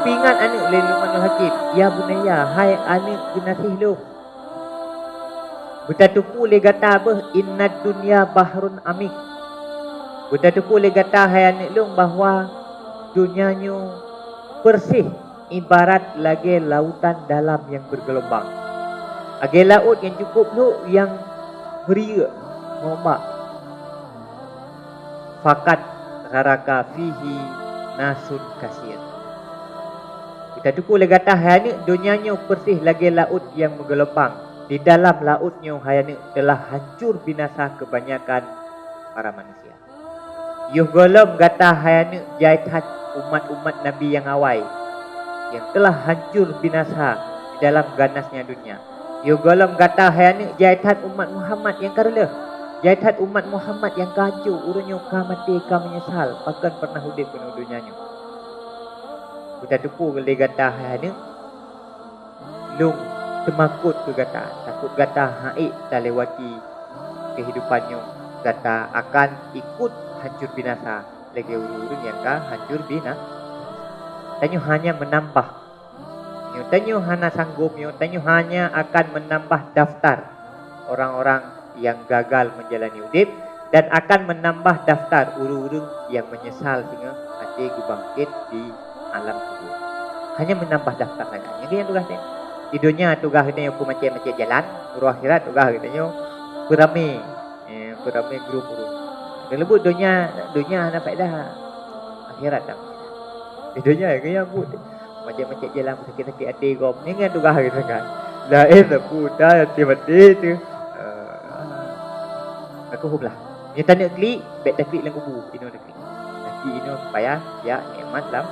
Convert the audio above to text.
Pingat anak lain Luqmanul Hakim. Ya bunaya, hai anak genasih lu. Betatuku le gata bah innad dunya bahrun amik. Betatuku le gata hai anak lu bahawa dunianya bersih ibarat lagi lautan dalam yang bergelombang. Agi laut yang cukup lu yang beria ngombak. Fakat raraka fihi nasun kasir. Kita tukul le gata hayani dunianya bersih lagi laut yang menggelombang. Di dalam lautnya hayani telah hancur binasa kebanyakan para manusia. Yuh golom gata hayani jaitat umat-umat Nabi yang awal yang telah hancur binasa di dalam ganasnya dunia. Yuh golom gata hayani jaitat umat Muhammad yang karela. Jaitat umat Muhammad yang kacau urunnya ka mati ka menyesal bahkan pernah hidup penuh dunianya. Kita tupu boleh gata hayani lung temakut ke gata, takut gata haik tak lewati kehidupannya, gata akan ikut hancur binasa lagi urun yang ka hancur binasa. Tanyo hanya menambah, tanyo hanya sanggup, tanyo hanya akan menambah daftar orang-orang yang gagal menjalani hidup dan akan menambah daftar urun-urun yang menyesal sehingga mati bangkit di alam kubur. Hanya menambah daftar saja. Jadi yang tugas di dunia tugas kita yang macam-macam jalan, di akhirat tugas kita yang beramai, beramai grup-grup. Kalau dunia ada faedah, akhirat tak. Di dunia yang buat macam-macam jalan sakit-sakit hati kau. Ni kan tugas kita kan. Lain tak putar mati tu. Aku hublah. Ni tanda klik, baik tak klik dalam kubur. Ini nak klik. Nanti ini supaya ya nikmat lah.